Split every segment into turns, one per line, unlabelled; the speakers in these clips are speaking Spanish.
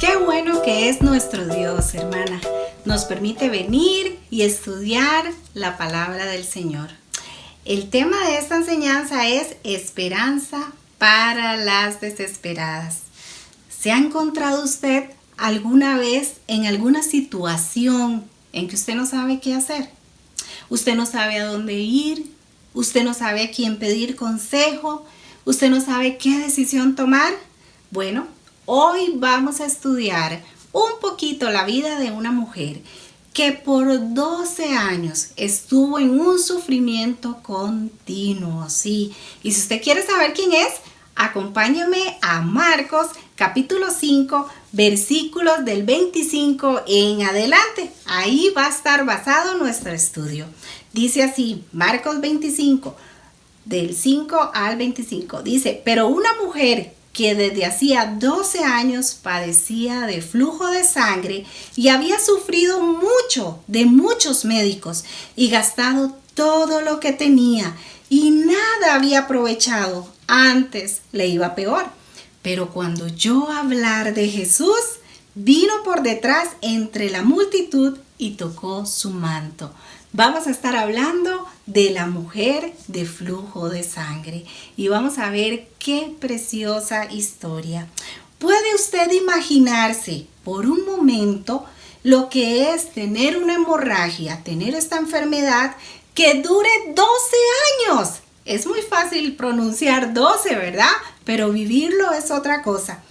Qué bueno que es nuestro Dios, hermana. Nos permite venir y estudiar la palabra del Señor. El tema de esta enseñanza es esperanza para las desesperadas. ¿Se ha encontrado usted alguna vez en alguna situación en que usted no sabe qué hacer? Usted no sabe a dónde ir, usted no sabe a quién pedir consejo, usted no sabe qué decisión tomar. Bueno, hoy vamos a estudiar un poquito la vida de una mujer que por 12 años estuvo en un sufrimiento continuo, sí. Y si usted quiere saber quién es, acompáñeme a Marcos capítulo 5, versículos del 25 en adelante. Ahí va a estar basado nuestro estudio. Dice así, Marcos 25, del 5 al 25. Dice, pero una mujer que desde hacía 12 años padecía de flujo de sangre y había sufrido mucho de muchos médicos y gastado todo lo que tenía y nada había aprovechado, antes le iba peor. Pero cuando oyó hablar de Jesús, vino por detrás entre la multitud y tocó su manto. Vamos a estar hablando de la mujer de flujo de sangre y vamos a ver qué preciosa historia. ¿Puede usted imaginarse por un momento lo que es tener una hemorragia, tener esta enfermedad que dure 12 años? Es muy fácil pronunciar 12, ¿verdad? Pero vivirlo es otra cosa.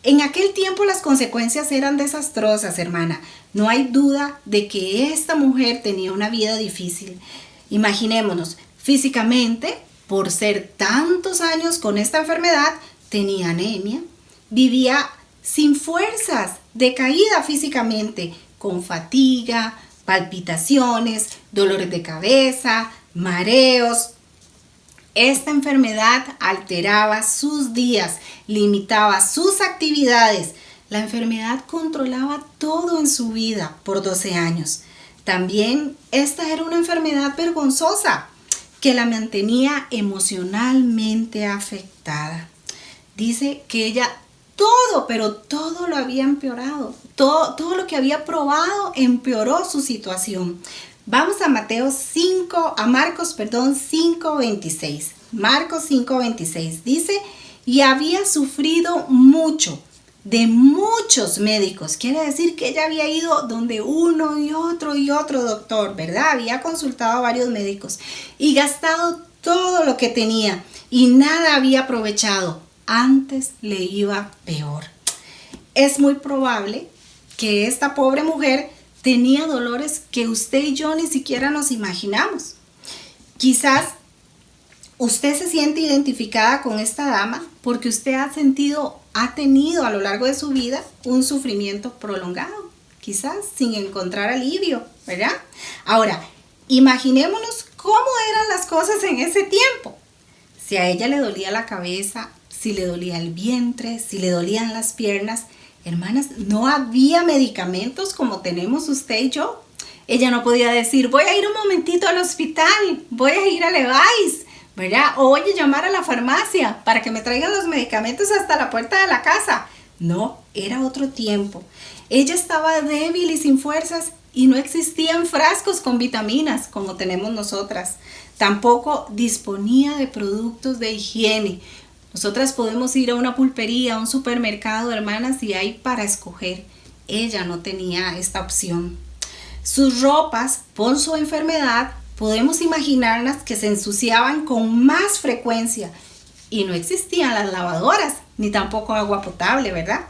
En aquel tiempo las consecuencias eran desastrosas, hermana. No hay duda de que esta mujer tenía una vida difícil. Imaginémonos, físicamente, por ser tantos años con esta enfermedad, tenía anemia, vivía sin fuerzas, decaída físicamente, con fatiga, palpitaciones, dolores de cabeza, mareos. Esta enfermedad alteraba sus días, limitaba sus actividades. La enfermedad controlaba todo en su vida por 12 años. También esta era una enfermedad vergonzosa que la mantenía emocionalmente afectada. Dice que ella pero todo lo había empeorado. Todo lo que había probado empeoró su situación. Vamos a Marcos 5:26. Marcos 5:26 dice, y había sufrido mucho de muchos médicos. Quiere decir que ella había ido donde uno y otro doctor, ¿verdad? Había consultado a varios médicos y gastado todo lo que tenía y nada había aprovechado. Antes le iba peor. Es muy probable que esta pobre mujer tenía dolores que usted y yo ni siquiera nos imaginamos. Quizás usted se siente identificada con esta dama porque usted ha tenido a lo largo de su vida un sufrimiento prolongado, quizás sin encontrar alivio, ¿verdad? Ahora, imaginémonos cómo eran las cosas en ese tiempo. Si a ella le dolía la cabeza, si le dolía el vientre, si le dolían las piernas, hermanas, no había medicamentos como tenemos usted y yo. Ella no podía decir, voy a ir un momentito al hospital, voy a ir a Levi's, ¿verdad? O voy a llamar a la farmacia para que me traigan los medicamentos hasta la puerta de la casa. No, era otro tiempo. Ella estaba débil y sin fuerzas y no existían frascos con vitaminas como tenemos nosotras. Tampoco disponía de productos de higiene. Nosotras podemos ir a una pulpería, a un supermercado, hermanas, y hay para escoger. Ella no tenía esta opción. Sus ropas, por su enfermedad, podemos imaginarlas que se ensuciaban con más frecuencia y no existían las lavadoras, ni tampoco agua potable, ¿verdad?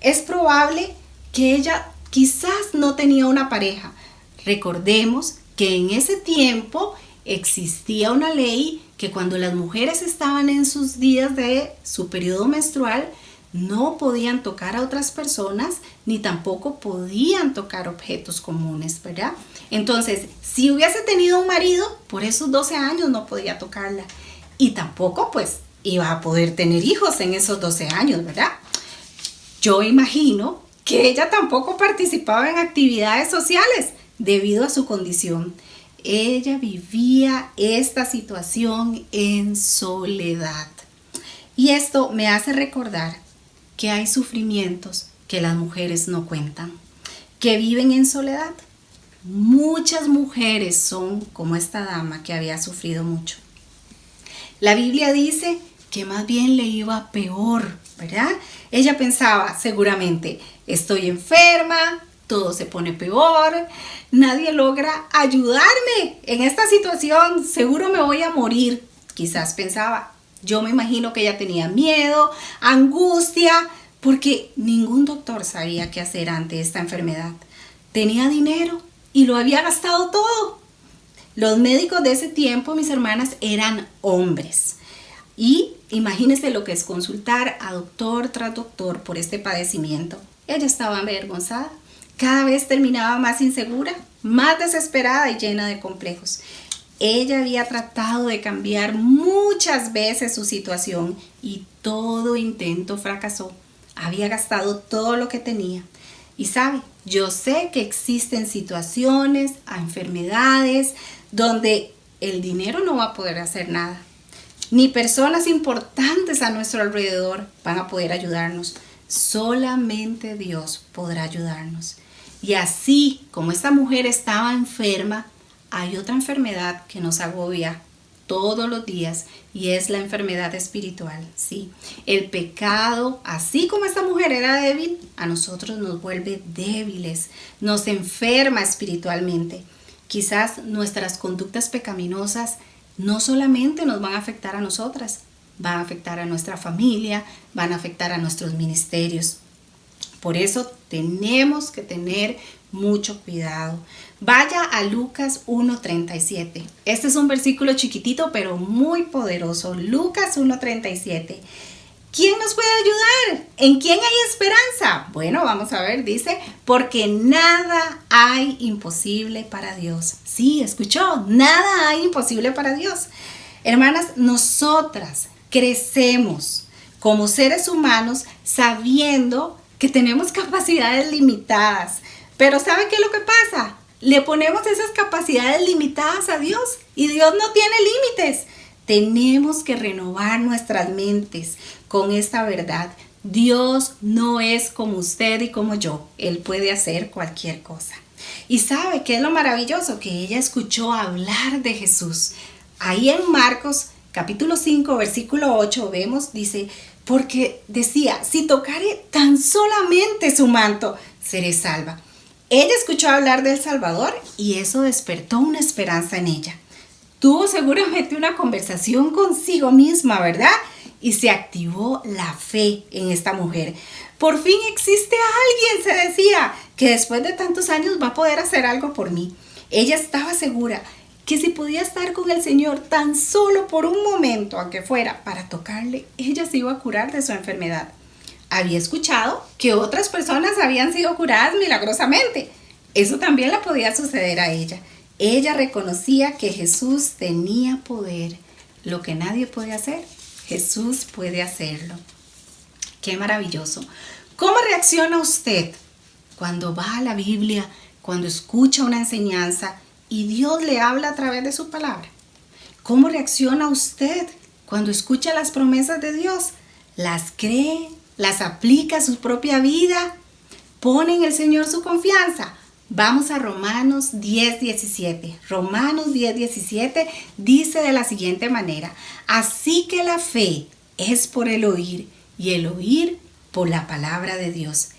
Es probable que ella quizás no tenía una pareja. Recordemos que en ese tiempo existía una ley que cuando las mujeres estaban en sus días de su periodo menstrual, no podían tocar a otras personas ni tampoco podían tocar objetos comunes, ¿verdad? Entonces, si hubiese tenido un marido, por esos 12 años no podía tocarla y tampoco pues iba a poder tener hijos en esos 12 años, ¿verdad? Yo imagino que ella tampoco participaba en actividades sociales debido a su condición. Ella vivía esta situación en soledad. Y esto me hace recordar que hay sufrimientos que las mujeres no cuentan, que viven en soledad. Muchas mujeres son como esta dama que había sufrido mucho. La Biblia dice que más bien le iba peor, ¿verdad? Ella pensaba seguramente, estoy enferma, todo se pone peor, nadie logra ayudarme en esta situación, seguro me voy a morir. Quizás pensaba, yo me imagino que ella tenía miedo, angustia, porque ningún doctor sabía qué hacer ante esta enfermedad. Tenía dinero y lo había gastado todo. Los médicos de ese tiempo, mis hermanas, eran hombres. Y imagínense lo que es consultar a doctor tras doctor por este padecimiento. Ella estaba avergonzada. Cada vez terminaba más insegura, más desesperada y llena de complejos. Ella había tratado de cambiar muchas veces su situación y todo intento fracasó. Había gastado todo lo que tenía. Y sabe, yo sé que existen situaciones, enfermedades, donde el dinero no va a poder hacer nada. Ni personas importantes a nuestro alrededor van a poder ayudarnos. Solamente Dios podrá ayudarnos. Y así como esta mujer estaba enferma, hay otra enfermedad que nos agobia todos los días y es la enfermedad espiritual. Sí, el pecado, así como esta mujer era débil, a nosotros nos vuelve débiles, nos enferma espiritualmente. Quizás nuestras conductas pecaminosas no solamente nos van a afectar a nosotras, van a afectar a nuestra familia, van a afectar a nuestros ministerios. Por eso tenemos que tener mucho cuidado. Vaya a Lucas 1:37. Este es un versículo chiquitito pero muy poderoso. Lucas 1:37. ¿Quién nos puede ayudar? ¿En quién hay esperanza? Bueno, vamos a ver, dice, porque nada hay imposible para Dios. Sí, escuchó, nada hay imposible para Dios. Hermanas, nosotras crecemos como seres humanos sabiendo que tenemos capacidades limitadas. Pero ¿sabe qué es lo que pasa? Le ponemos esas capacidades limitadas a Dios y Dios no tiene límites. Tenemos que renovar nuestras mentes con esta verdad. Dios no es como usted y como yo. Él puede hacer cualquier cosa. ¿Y sabe qué es lo maravilloso? Que ella escuchó hablar de Jesús. Ahí en Marcos capítulo 5, versículo 8 vemos, dice, porque decía, si tocare tan solamente su manto, seré salva. Ella escuchó hablar del Salvador y eso despertó una esperanza en ella. Tuvo seguramente una conversación consigo misma, ¿verdad? Y se activó la fe en esta mujer. Por fin existe alguien, se decía, que después de tantos años va a poder hacer algo por mí. Ella estaba segura que si podía estar con el Señor tan solo por un momento, aunque fuera para tocarle, ella se iba a curar de su enfermedad. Había escuchado que otras personas habían sido curadas milagrosamente. Eso también le podía suceder a ella. Ella reconocía que Jesús tenía poder. Lo que nadie puede hacer, Jesús puede hacerlo. ¡Qué maravilloso! ¿Cómo reacciona usted cuando va a la Biblia, cuando escucha una enseñanza y Dios le habla a través de su palabra? ¿Cómo reacciona usted cuando escucha las promesas de Dios? ¿Las cree? ¿Las aplica a su propia vida? ¿Pone en el Señor su confianza? Vamos a Romanos 10:17. Romanos 10:17 dice de la siguiente manera: así que la fe es por el oír y el oír por la palabra de Dios.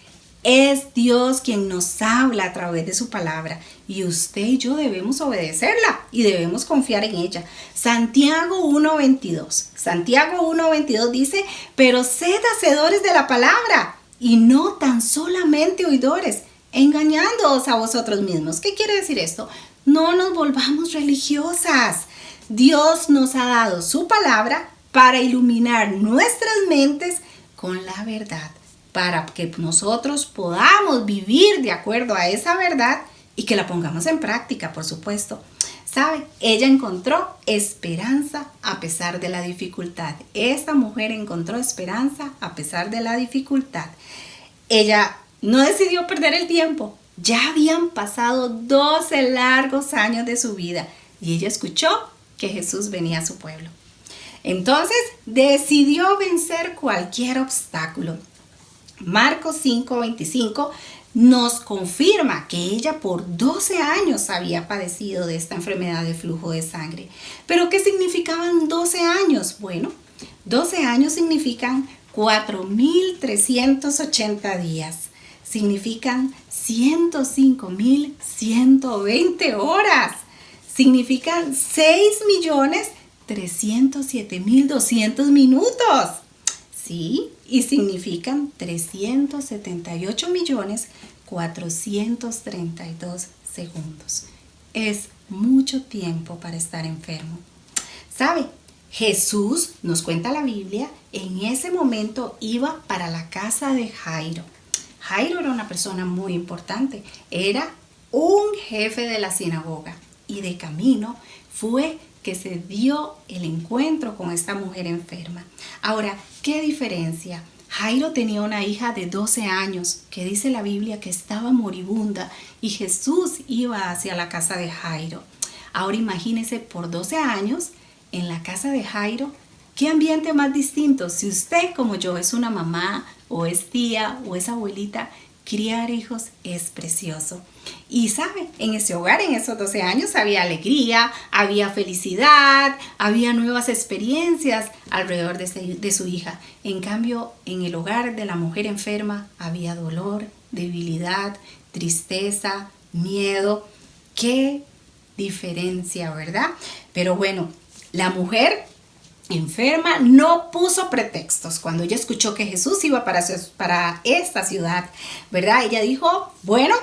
Es Dios quien nos habla a través de su palabra y usted y yo debemos obedecerla y debemos confiar en ella. Santiago 1:22. Santiago 1:22 dice, pero sed hacedores de la palabra y no tan solamente oidores, engañándoos a vosotros mismos. ¿Qué quiere decir esto? No nos volvamos religiosas. Dios nos ha dado su palabra para iluminar nuestras mentes con la verdad, para que nosotros podamos vivir de acuerdo a esa verdad y que la pongamos en práctica, por supuesto. ¿Sabe? Ella encontró esperanza a pesar de la dificultad. Esta mujer encontró esperanza a pesar de la dificultad. Ella no decidió perder el tiempo. Ya habían pasado 12 largos años de su vida y ella escuchó que Jesús venía a su pueblo. Entonces decidió vencer cualquier obstáculo. Marcos 5:25 nos confirma que ella por 12 años había padecido de esta enfermedad de flujo de sangre. ¿Pero qué significaban 12 años? Bueno, 12 años significan 4,380 días. Significan 105,120 horas. Significan 6,307,200 minutos. Sí, y significan 378,432 segundos. Es mucho tiempo para estar enfermo. ¿Sabe? Jesús, nos cuenta la Biblia, en ese momento iba para la casa de Jairo. Jairo era una persona muy importante, era un jefe de la sinagoga y de camino fue que se dio el encuentro con esta mujer enferma. Ahora, ¿qué diferencia? Jairo tenía una hija de 12 años que dice la Biblia que estaba moribunda y Jesús iba hacia la casa de Jairo. Ahora imagínese por 12 años en la casa de Jairo, ¿qué ambiente más distinto? Si usted como yo es una mamá o es tía o es abuelita, criar hijos es precioso. Y sabe, en ese hogar, en esos 12 años, había alegría, había felicidad, había nuevas experiencias alrededor de su hija. En cambio, en el hogar de la mujer enferma había dolor, debilidad, tristeza, miedo. ¡Qué diferencia!, ¿verdad? Pero bueno, la mujer enferma no puso pretextos cuando ella escuchó que Jesús iba para esta ciudad, ¿verdad? Ella dijo, bueno,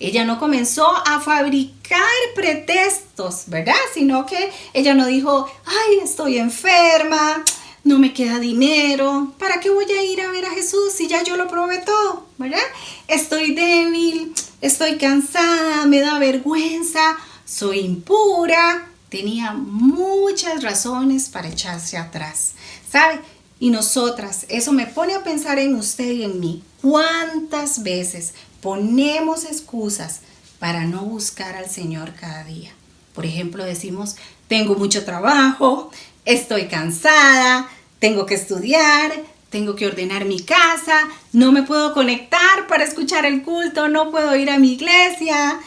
ella no comenzó a fabricar pretextos, ¿verdad? Sino que ella no dijo, ay, estoy enferma, no me queda dinero, ¿para qué voy a ir a ver a Jesús si ya yo lo probé todo, ¿verdad? Estoy débil, estoy cansada, me da vergüenza, soy impura. Tenía muchas razones para echarse atrás, ¿sabe? Y nosotras, eso me pone a pensar en usted y en mí. ¿Cuántas veces ponemos excusas para no buscar al Señor cada día? Por ejemplo, decimos, tengo mucho trabajo, estoy cansada, tengo que estudiar, tengo que ordenar mi casa, no me puedo conectar para escuchar el culto, no puedo ir a mi iglesia,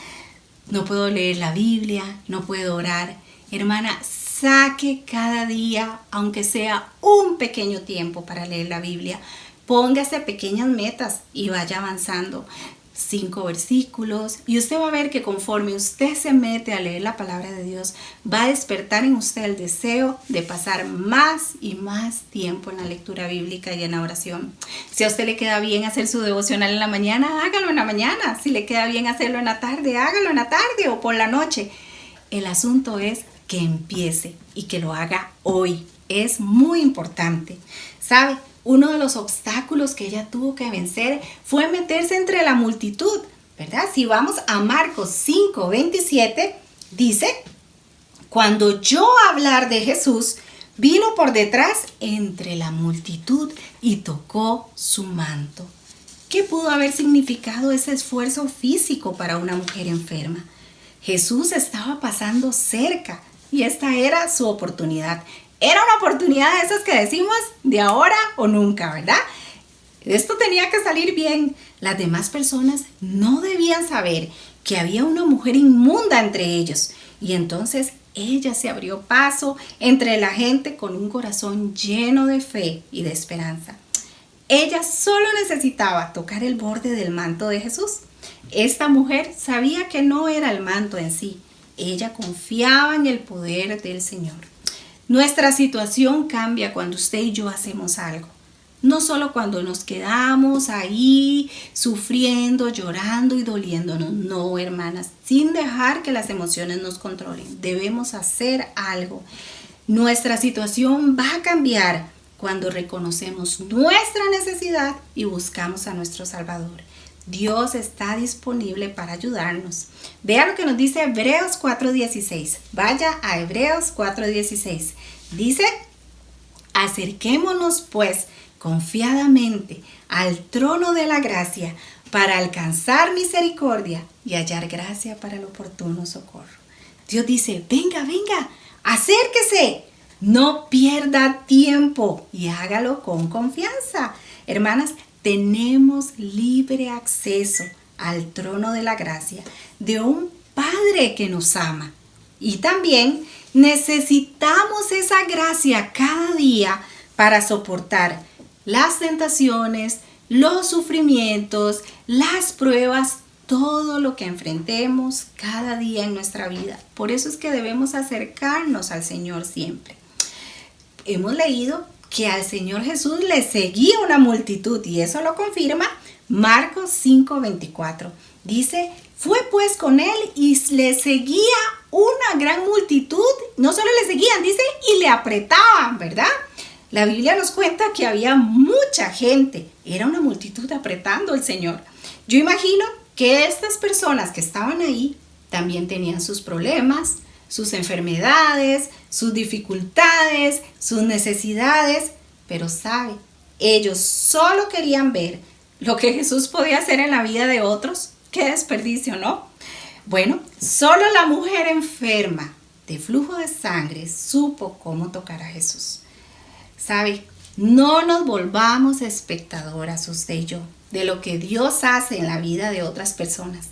no puedo leer la Biblia, no puedo orar. Hermana, saque cada día, aunque sea un pequeño tiempo para leer la Biblia. Póngase pequeñas metas y vaya avanzando. 5 versículos y usted va a ver que conforme usted se mete a leer la palabra de Dios, va a despertar en usted el deseo de pasar más y más tiempo en la lectura bíblica y en la oración. Si a usted le queda bien hacer su devocional en la mañana, hágalo en la mañana. Si le queda bien hacerlo en la tarde, hágalo en la tarde o por la noche. El asunto es que empiece y que lo haga hoy. Es muy importante. ¿Sabe? Uno de los obstáculos que ella tuvo que vencer fue meterse entre la multitud, ¿verdad? Si vamos a Marcos 5:27, dice, cuando oyó hablar de Jesús, vino por detrás entre la multitud y tocó su manto. ¿Qué pudo haber significado ese esfuerzo físico para una mujer enferma? Jesús estaba pasando cerca y esta era su oportunidad. Era una oportunidad de esas que decimos de ahora o nunca, ¿verdad? Esto tenía que salir bien. Las demás personas no debían saber que había una mujer inmunda entre ellos. Y entonces ella se abrió paso entre la gente con un corazón lleno de fe y de esperanza. Ella solo necesitaba tocar el borde del manto de Jesús. Esta mujer sabía que no era el manto en sí. Ella confiaba en el poder del Señor. Nuestra situación cambia cuando usted y yo hacemos algo. No solo cuando nos quedamos ahí sufriendo, llorando y doliéndonos. No, hermanas, sin dejar que las emociones nos controlen. Debemos hacer algo. Nuestra situación va a cambiar cuando reconocemos nuestra necesidad y buscamos a nuestro Salvador. Dios está disponible para ayudarnos. Vea lo que nos dice Hebreos 4:16. Vaya a Hebreos 4:16. Dice, acerquémonos pues confiadamente al trono de la gracia para alcanzar misericordia y hallar gracia para el oportuno socorro. Dios dice, venga, acérquese, no pierda tiempo y hágalo con confianza. Hermanas, tenemos libre acceso al trono de la gracia de un Padre que nos ama. Y también necesitamos esa gracia cada día para soportar las tentaciones, los sufrimientos, las pruebas, todo lo que enfrentemos cada día en nuestra vida. Por eso es que debemos acercarnos al Señor siempre. Hemos leído que al Señor Jesús le seguía una multitud y eso lo confirma Marcos 5:24. Dice, fue pues con él y le seguía una gran multitud. No solo le seguían, dice, y le apretaban, ¿verdad? La Biblia nos cuenta que había mucha gente. Era una multitud apretando al Señor. Yo imagino que estas personas que estaban ahí también tenían sus problemas, sus enfermedades, sus dificultades, sus necesidades, pero sabe, ellos solo querían ver lo que Jesús podía hacer en la vida de otros. ¡Qué desperdicio!, ¿no? Bueno, solo la mujer enferma de flujo de sangre supo cómo tocar a Jesús. ¿Sabe? No nos volvamos espectadoras, usted y yo, de lo que Dios hace en la vida de otras personas.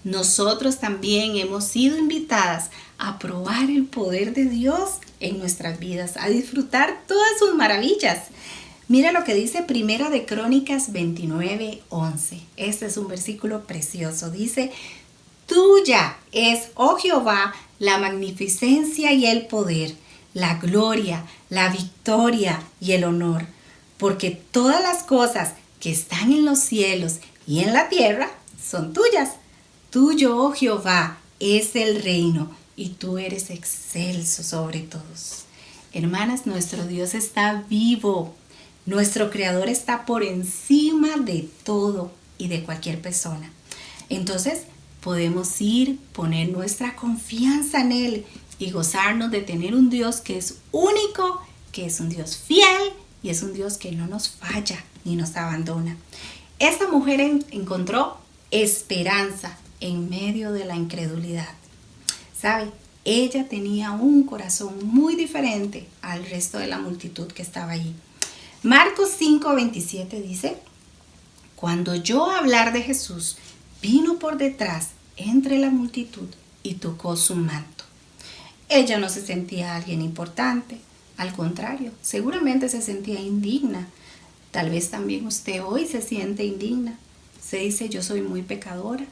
Nosotros también hemos sido invitadas a probar el poder de Dios en nuestras vidas, a disfrutar todas sus maravillas. Mira lo que dice Primera de Crónicas 29:11. Este es un versículo precioso. Dice, tuya es, oh Jehová, la magnificencia y el poder, la gloria, la victoria y el honor, porque todas las cosas que están en los cielos y en la tierra son tuyas. Tuyo, oh Jehová, es el reino y tú eres excelso sobre todos. Hermanas, nuestro Dios está vivo. Nuestro Creador está por encima de todo y de cualquier persona. Entonces, podemos poner nuestra confianza en Él y gozarnos de tener un Dios que es único, que es un Dios fiel y es un Dios que no nos falla ni nos abandona. Esta mujer encontró esperanza en medio de la incredulidad. ¿Sabe? Ella tenía un corazón muy diferente al resto de la multitud que estaba allí. Marcos 5:27 dice, cuando oyó hablar de Jesús, vino por detrás entre la multitud y tocó su manto. Ella no se sentía alguien importante, al contrario, seguramente se sentía indigna. Tal vez también usted hoy se siente indigna. Se dice, yo soy muy pecadora,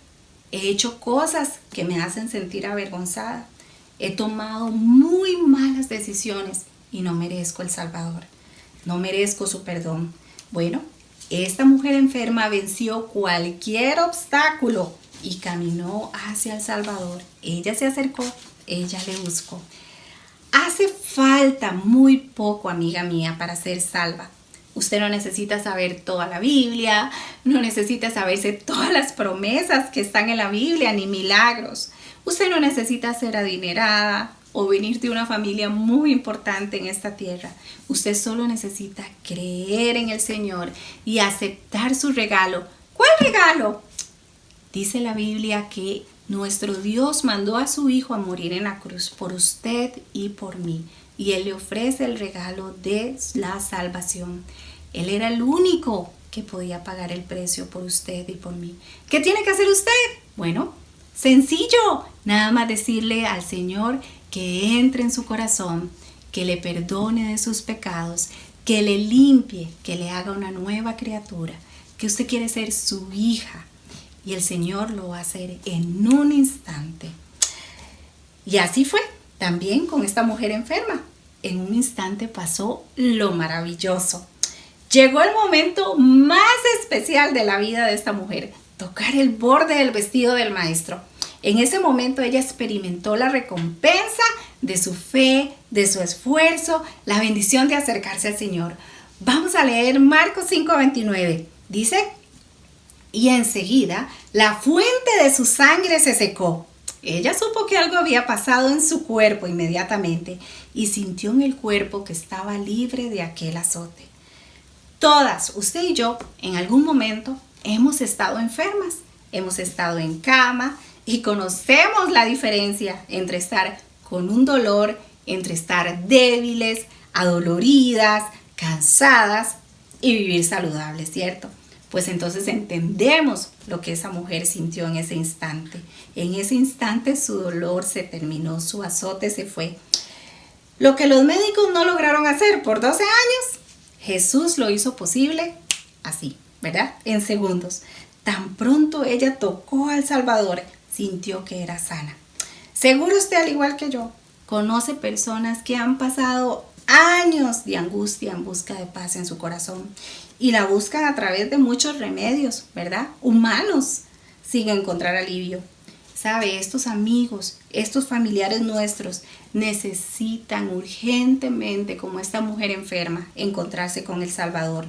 he hecho cosas que me hacen sentir avergonzada, he tomado muy malas decisiones y no merezco el Salvador. No merezco su perdón. Bueno, esta mujer enferma venció cualquier obstáculo y caminó hacia el Salvador. Ella se acercó, ella le buscó. Hace falta muy poco, amiga mía, para ser salva. Usted no necesita saber toda la Biblia, no necesita saberse todas las promesas que están en la Biblia, ni milagros. Usted no necesita ser adinerada o venir de una familia muy importante en esta tierra. Usted solo necesita creer en el Señor y aceptar su regalo. ¿Cuál regalo? Dice la Biblia que nuestro Dios mandó a su Hijo a morir en la cruz por usted y por mí. Y Él le ofrece el regalo de la salvación. Él era el único que podía pagar el precio por usted y por mí. ¿Qué tiene que hacer usted? Bueno, sencillo. Nada más decirle al Señor que entre en su corazón, que le perdone de sus pecados, que le limpie, que le haga una nueva criatura, que usted quiere ser su hija. Y el Señor lo va a hacer en un instante. Y así fue también con esta mujer enferma. En un instante pasó lo maravilloso. Llegó el momento más especial de la vida de esta mujer, tocar el borde del vestido del Maestro. En ese momento ella experimentó la recompensa de su fe, de su esfuerzo, la bendición de acercarse al Señor. Vamos a leer Marcos 5:29. Dice, y enseguida la fuente de su sangre se secó. Ella supo que algo había pasado en su cuerpo inmediatamente y sintió en el cuerpo que estaba libre de aquel azote. Todas, usted y yo, en algún momento hemos estado enfermas, hemos estado en cama y conocemos la diferencia entre estar con un dolor, entre estar débiles, adoloridas, cansadas y vivir saludable, ¿cierto? Pues entonces entendemos lo que esa mujer sintió en ese instante. En ese instante su dolor se terminó, su azote se fue. Lo que los médicos no lograron hacer por 12 años, Jesús lo hizo posible así, ¿verdad? En segundos. Tan pronto ella tocó al Salvador, sintió que era sana. Seguro usted, al igual que yo, conoce personas que han pasado años de angustia en busca de paz en su corazón y la buscan a través de muchos remedios, ¿verdad? Humanos, sin encontrar alivio. ¿Sabe? Estos amigos, estos familiares nuestros necesitan urgentemente, como esta mujer enferma, encontrarse con el Salvador.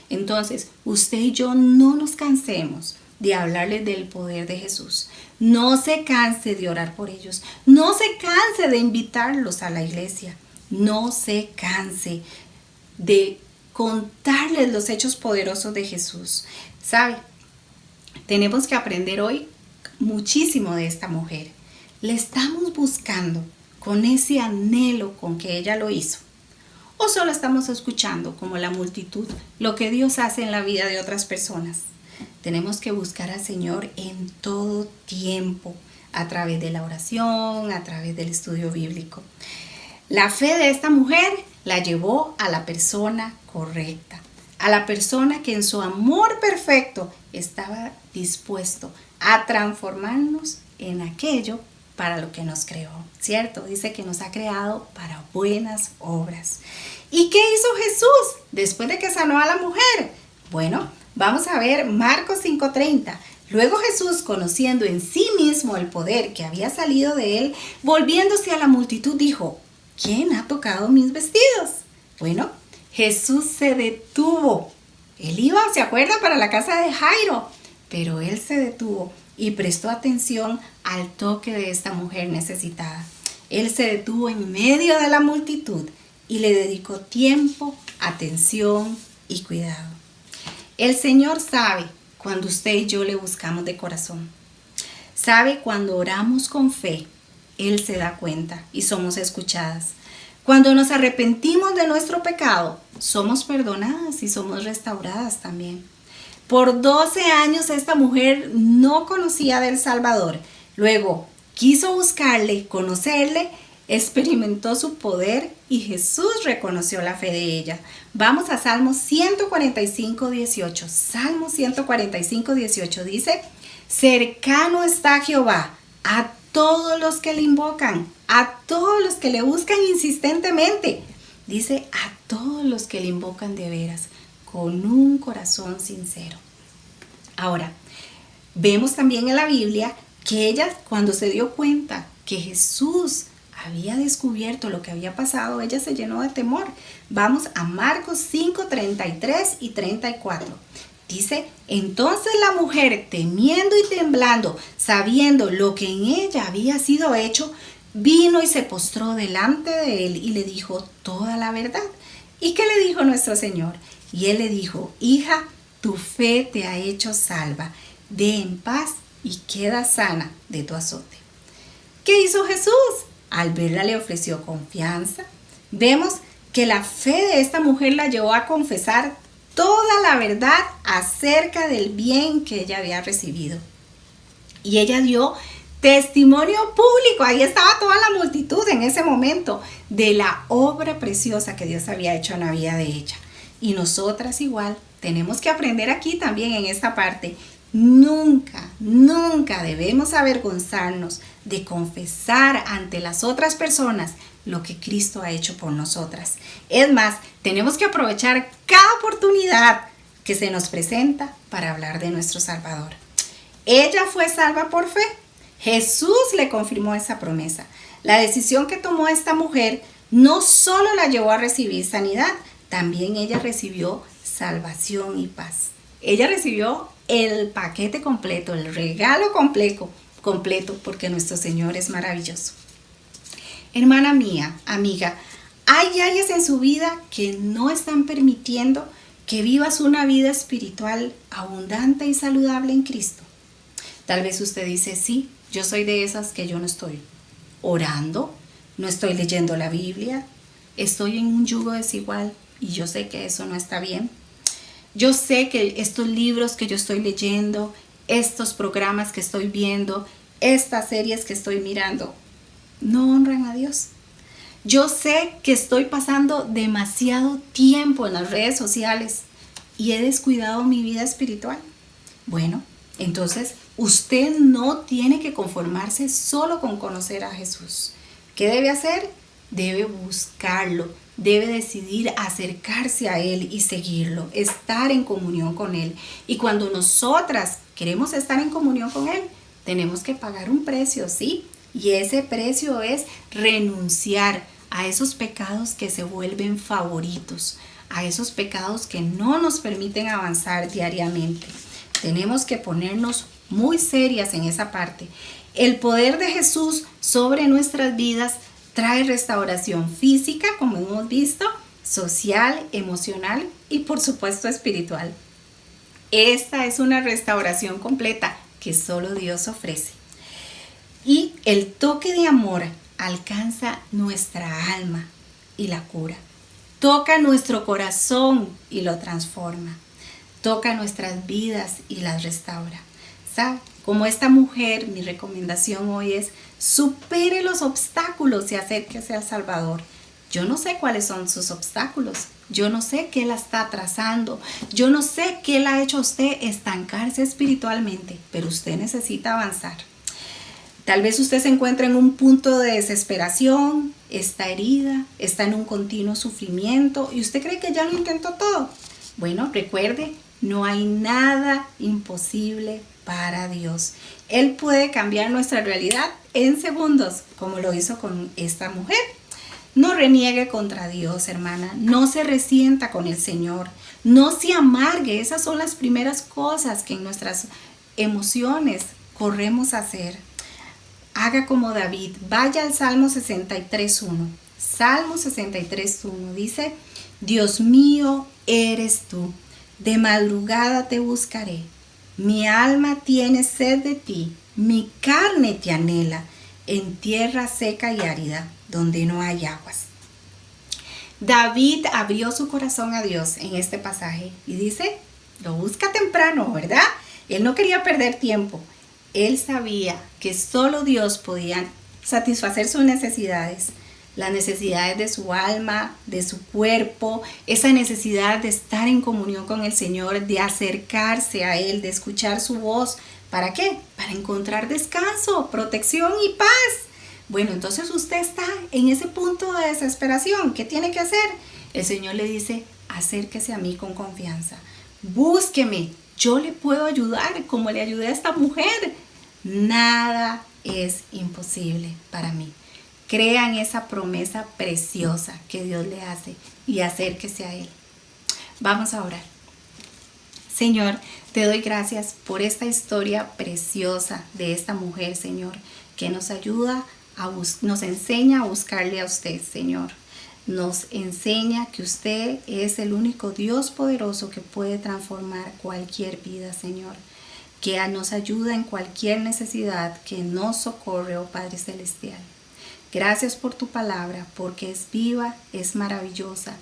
Entonces, usted y yo no nos cansemos de hablarles del poder de Jesús. No se canse de orar por ellos. No se canse de invitarlos a la iglesia. No se canse de contarles los hechos poderosos de Jesús. ¿Sabe? Tenemos que aprender hoy muchísimo de esta mujer. Le estamos buscando con ese anhelo con que ella lo hizo. ¿O solo estamos escuchando, como la multitud, lo que Dios hace en la vida de otras personas? Tenemos que buscar al Señor en todo tiempo, a través de la oración, a través del estudio bíblico. La fe de esta mujer la llevó a la persona correcta, a la persona que en su amor perfecto estaba dispuesto a transformarnos en aquello para lo que nos creó, ¿cierto? Dice que nos ha creado para buenas obras. ¿Y qué hizo Jesús después de que sanó a la mujer? Bueno, vamos a ver Marcos 5:30. Luego Jesús, conociendo en sí mismo el poder que había salido de él, volviéndose a la multitud, dijo: ¿quién ha tocado mis vestidos? Bueno, Jesús se detuvo. Él iba, ¿se acuerda?, para la casa de Jairo, pero él se detuvo y prestó atención al toque de esta mujer necesitada. Él se detuvo en medio de la multitud y le dedicó tiempo, atención y cuidado. El Señor sabe cuando usted y yo le buscamos de corazón. Sabe cuando oramos con fe. Él se da cuenta y somos escuchadas. Cuando nos arrepentimos de nuestro pecado, somos perdonadas y somos restauradas también. Por 12 años esta mujer no conocía del Salvador. Luego quiso buscarle, conocerle, experimentó su poder y Jesús reconoció la fe de ella. Vamos a Salmo 145:18. Salmo 145:18 dice: cercano está Jehová a todos los que le invocan, a todos los que le buscan insistentemente. Dice: a todos los que le invocan de veras, con un corazón sincero. Ahora, vemos también en la Biblia que ella, cuando se dio cuenta que Jesús había descubierto lo que había pasado, ella se llenó de temor. Vamos a Marcos 5:33 y 34. Dice: entonces la mujer, temiendo y temblando, sabiendo lo que en ella había sido hecho, vino y se postró delante de él y le dijo toda la verdad. ¿Y qué le dijo nuestro Señor? Y él le dijo: hija, tu fe te ha hecho salva. Ve en paz y queda sana de tu azote. ¿Qué hizo Jesús? Al verla le ofreció confianza. Vemos que la fe de esta mujer la llevó a confesar toda la verdad acerca del bien que ella había recibido. Y ella dio testimonio público, ahí estaba toda la multitud en ese momento, de la obra preciosa que Dios había hecho en la vida de ella. Y nosotras igual tenemos que aprender aquí también en esta parte. Nunca, nunca debemos avergonzarnos de confesar ante las otras personas lo que Cristo ha hecho por nosotras. Es más, tenemos que aprovechar cada oportunidad que se nos presenta para hablar de nuestro Salvador. Ella fue salva por fe. Jesús le confirmó esa promesa. La decisión que tomó esta mujer no solo la llevó a recibir sanidad, también ella recibió salvación y paz. Ella recibió el paquete completo, el regalo completo, porque nuestro Señor es maravilloso. Hermana mía, amiga, hay áreas en su vida que no están permitiendo que vivas una vida espiritual abundante y saludable en Cristo. Tal vez usted dice: sí, yo soy de esas que yo no estoy orando, no estoy leyendo la Biblia, estoy en un yugo desigual y yo sé que eso no está bien. Yo sé que estos libros que yo estoy leyendo, estos programas que estoy viendo, estas series que estoy mirando, no honran a Dios. Yo sé que estoy pasando demasiado tiempo en las redes sociales y he descuidado mi vida espiritual. Bueno, entonces usted no tiene que conformarse solo con conocer a Jesús. ¿Qué debe hacer? Debe buscarlo, debe decidir acercarse a Él y seguirlo, estar en comunión con Él. Y cuando nosotras queremos estar en comunión con Él, tenemos que pagar un precio, ¿sí? Y ese precio es renunciar a esos pecados que se vuelven favoritos, a esos pecados que no nos permiten avanzar diariamente. Tenemos que ponernos muy serias en esa parte. El poder de Jesús sobre nuestras vidas trae restauración física, como hemos visto, social, emocional y por supuesto espiritual. Esta es una restauración completa que solo Dios ofrece. Y el toque de amor alcanza nuestra alma y la cura. Toca nuestro corazón y lo transforma. Toca nuestras vidas y las restaura. ¿Sabe? Como esta mujer, mi recomendación hoy es: supere los obstáculos y acérquese al Salvador. Yo no sé cuáles son sus obstáculos. Yo no sé qué la está atrasando. Yo no sé qué la ha hecho a usted estancarse espiritualmente, pero usted necesita avanzar. Tal vez usted se encuentra en un punto de desesperación, está herida, está en un continuo sufrimiento y usted cree que ya lo intentó todo. Bueno, recuerde, no hay nada imposible para Dios. Él puede cambiar nuestra realidad en segundos, como lo hizo con esta mujer. No reniegue contra Dios, hermana. No se resienta con el Señor. No se amargue. Esas son las primeras cosas que en nuestras emociones corremos a hacer. Haga como David. Vaya al Salmo 63.1. Salmo 63.1 dice: Dios mío, eres tú. De madrugada te buscaré. Mi alma tiene sed de ti. Mi carne te anhela en tierra seca y árida, donde no hay aguas. David abrió su corazón a Dios en este pasaje y dice, lo busca temprano, ¿verdad? Él no quería perder tiempo. Él sabía que solo Dios podía satisfacer sus necesidades, las necesidades de su alma, de su cuerpo, esa necesidad de estar en comunión con el Señor, de acercarse a Él, de escuchar su voz. ¿Para qué? Para encontrar descanso, protección y paz. Bueno, entonces usted está en ese punto de desesperación. ¿Qué tiene que hacer? El Señor le dice, acérquese a mí con confianza. Búsqueme, yo le puedo ayudar como le ayudé a esta mujer. Nada es imposible para mí. Crea en esa promesa preciosa que Dios le hace y acérquese a Él. Vamos a orar. Señor, te doy gracias por esta historia preciosa de esta mujer, Señor, que nos ayuda, nos enseña a buscarle a usted, Señor. Nos enseña que usted es el único Dios poderoso que puede transformar cualquier vida, Señor. Que nos ayuda en cualquier necesidad, que nos socorre, oh Padre Celestial. Gracias por tu palabra, porque es viva, es maravillosa,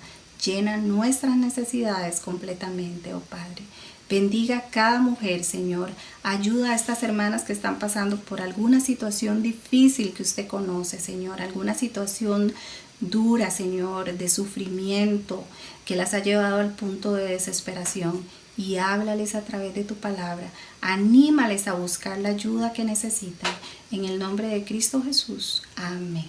llena nuestras necesidades completamente, oh Padre. Bendiga a cada mujer, Señor. Ayuda a estas hermanas que están pasando por alguna situación difícil que usted conoce, Señor. Alguna situación dura, Señor, de sufrimiento que las ha llevado al punto de desesperación. Y háblales a través de tu palabra. Anímales a buscar la ayuda que necesitan. En el nombre de Cristo Jesús. Amén.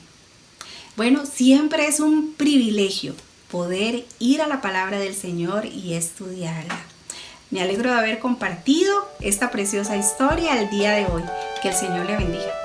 Bueno, siempre es un privilegio poder ir a la palabra del Señor y estudiarla. Me alegro de haber compartido esta preciosa historia el día de hoy. Que el Señor le bendiga.